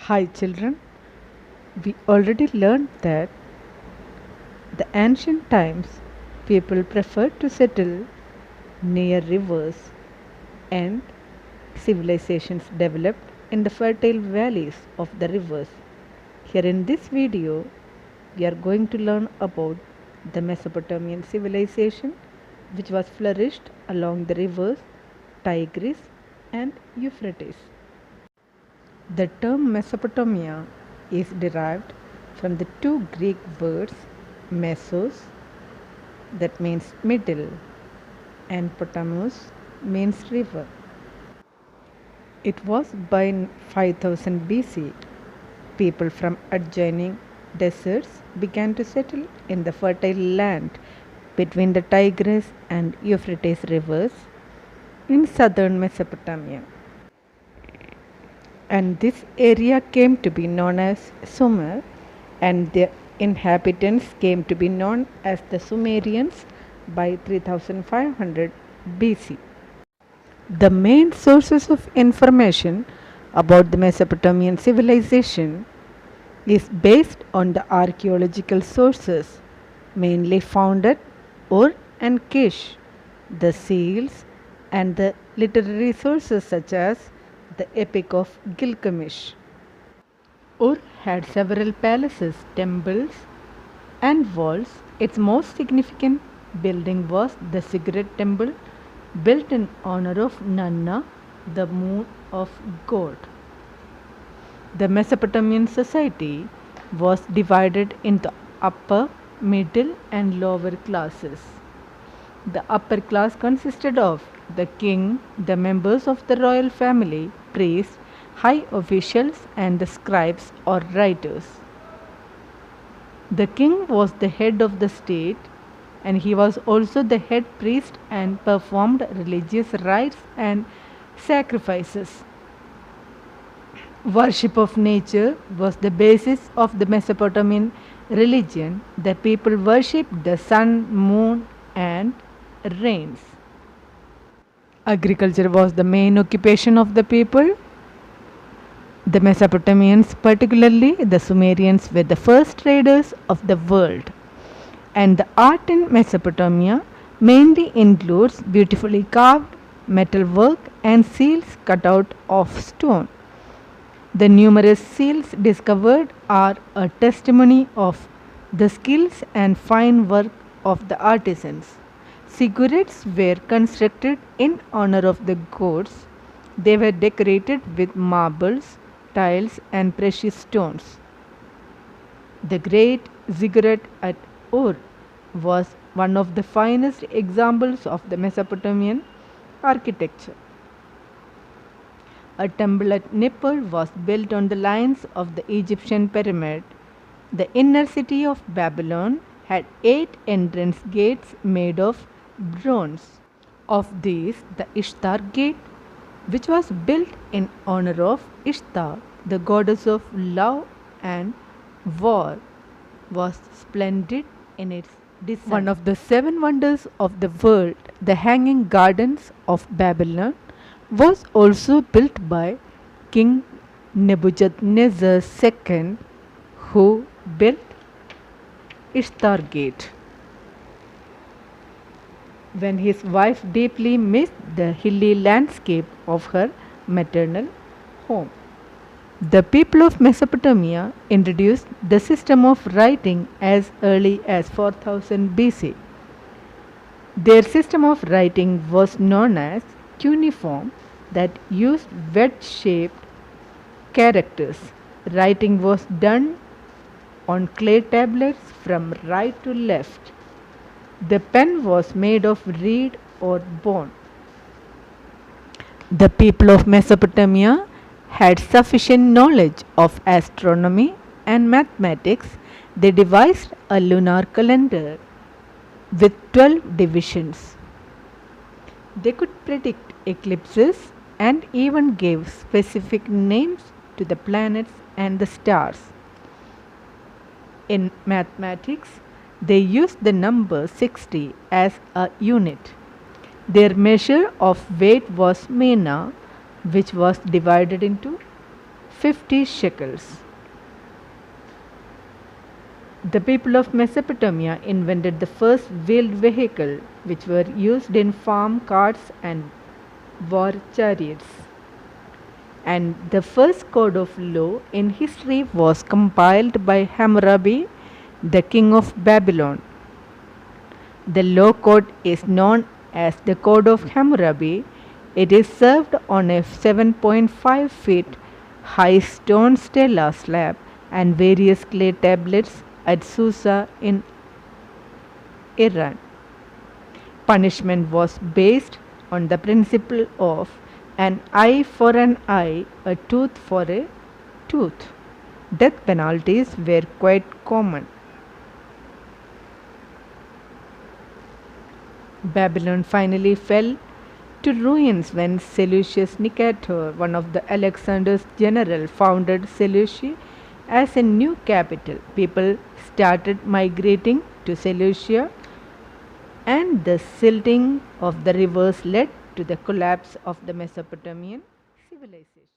Hi children, we already learned that the ancient times people preferred to settle near rivers and civilizations developed in the fertile valleys of the rivers. Here in this video, we are going to learn about the Mesopotamian civilization which was flourished along the rivers Tigris and Euphrates. The term Mesopotamia is derived from the two Greek words mesos, that means middle, and potamos, means river. It was by 5000 BC people from adjoining deserts began to settle in the fertile land between the Tigris and Euphrates rivers in southern Mesopotamia. And this area came to be known as Sumer, and the inhabitants came to be known as the Sumerians by 3500 BC. The main sources of information about the Mesopotamian civilization is based on the archaeological sources mainly found at Ur and Kish, the seals, and the literary sources such as the Epic of Gilgamesh. Ur had several palaces, temples, and walls. Its most significant building was the Ziggurat temple, built in honor of Nanna, the moon of God. The Mesopotamian society was divided into upper, middle, and lower classes. The upper class consisted of the king, the members of the royal family, priests, high officials, and the scribes or writers. The king was the head of the state, and he was also the head priest and performed religious rites and sacrifices. Worship of nature was the basis of the Mesopotamian religion. The people worshipped the sun, moon, and rains. Agriculture was the main occupation of the people. The Mesopotamians, particularly the Sumerians, were the first traders of the world. And the art in Mesopotamia mainly includes beautifully carved metalwork and seals cut out of stone. The numerous seals discovered are a testimony of the skills and fine work of the artisans. Ziggurats were constructed in honor of the gods. They were decorated with marbles, tiles, and precious stones. The great ziggurat at Ur was one of the finest examples of the Mesopotamian architecture. A temple at Nippur was built on the lines of the Egyptian pyramid. The inner city of Babylon had 8 entrance gates made of bronze. Of these, the Ishtar gate, which was built in honor of Ishtar, the goddess of love and war, was splendid in its design. One of the 7 wonders of the world, the Hanging Gardens of Babylon, was also built by King Nebuchadnezzar II, who built Ishtar Gate when his wife deeply missed the hilly landscape of her maternal home. The people of Mesopotamia introduced the system of writing as early as 4000 BC. Their system of writing was known as cuneiform, that used wedge-shaped characters. Writing was done on clay tablets from right to left. The pen was made of reed or bone. The people of Mesopotamia had sufficient knowledge of astronomy and mathematics. They devised a lunar calendar with 12 divisions. They could predict eclipses and even gave specific names to the planets and the stars. In mathematics, they used the number 60 as a unit. Their measure of weight was mena, which was divided into 50 shekels. The people of Mesopotamia invented the first wheeled vehicle, which were used in farm carts and war chariots. And the first code of law in history was compiled by Hammurabi, the king of Babylon. The law code is known as the Code of Hammurabi. It is served on a 7.5 feet high stone stela slab and various clay tablets at Susa in Iran. Punishment was based on the principle of an eye for an eye, a tooth for a tooth. Death penalties were quite common. Babylon finally fell to ruins when Seleucus Nicator, one of the Alexander's general, founded Seleucia as a new capital. People started migrating to Seleucia, and the silting of the rivers led to the collapse of the Mesopotamian civilization.